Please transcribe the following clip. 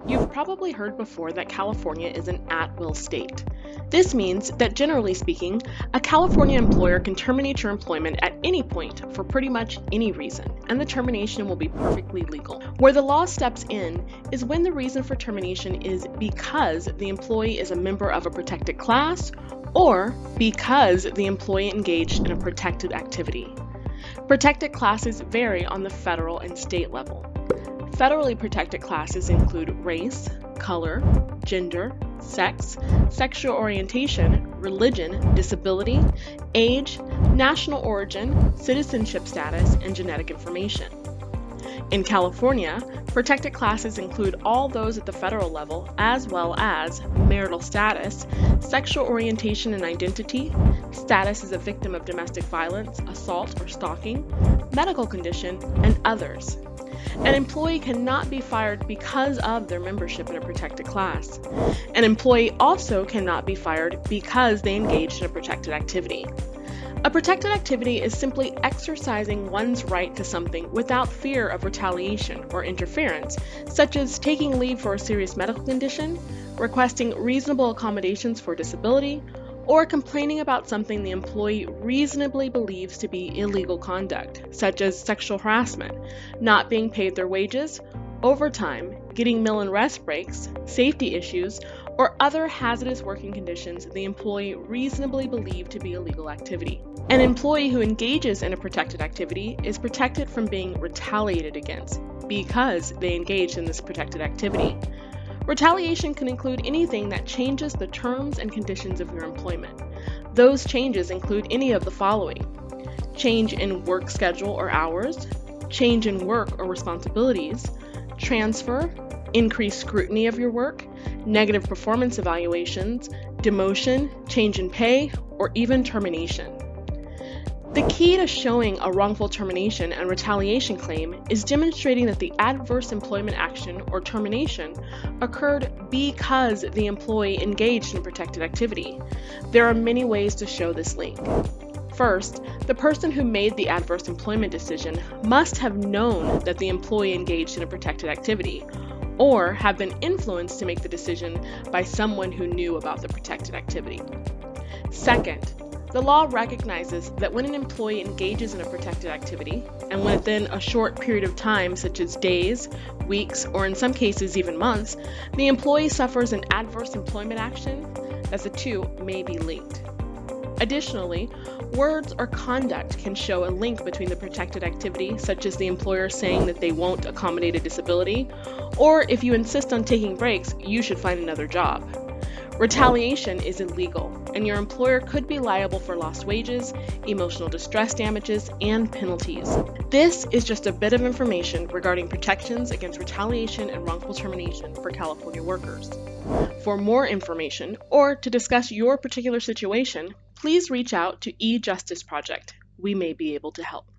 You've probably heard before that California is an at-will state. This means that, generally speaking, a California employer can terminate your employment at any point for pretty much any reason, and the termination will be perfectly legal. Where the law steps in is when the reason for termination is because the employee is a member of a protected class or because the employee engaged in a protected activity. Protected classes vary on the federal and state level. Federally protected classes include race, color, gender, sex, sexual orientation, religion, disability, age, national origin, citizenship status, and genetic information. In California, protected classes include all those at the federal level, as well as marital status, sexual orientation and identity, status as a victim of domestic violence, assault, or stalking, medical condition, and others. An employee cannot be fired because of their membership in a protected class. An employee also cannot be fired because they engaged in a protected activity. A protected activity is simply exercising one's right to something without fear of retaliation or interference, such as taking leave for a serious medical condition, requesting reasonable accommodations for disability, or complaining about something the employee reasonably believes to be illegal conduct, such as sexual harassment, not being paid their wages, overtime, getting meal and rest breaks, safety issues, or other hazardous working conditions the employee reasonably believed to be illegal activity. An employee who engages in a protected activity is protected from being retaliated against because they engaged in this protected activity. Retaliation can include anything that changes the terms and conditions of your employment. Those changes include any of the following: change in work schedule or hours, change in work or responsibilities, transfer, increased scrutiny of your work, negative performance evaluations, demotion, change in pay, or even termination. The key to showing a wrongful termination and retaliation claim is demonstrating that the adverse employment action or termination occurred because the employee engaged in protected activity. There are many ways to show this link. First, the person who made the adverse employment decision must have known that the employee engaged in a protected activity, or have been influenced to make the decision by someone who knew about the protected activity. Second, the law recognizes that when an employee engages in a protected activity, and within a short period of time, such as days, weeks, or in some cases even months, the employee suffers an adverse employment action, that the two may be linked. Additionally, words or conduct can show a link between the protected activity, such as the employer saying that they won't accommodate a disability, or if you insist on taking breaks, you should find another job. Retaliation is illegal, and your employer could be liable for lost wages, emotional distress damages, and penalties. This is just a bit of information regarding protections against retaliation and wrongful termination for California workers. For more information, or to discuss your particular situation, please reach out to eJustice Project. We may be able to help.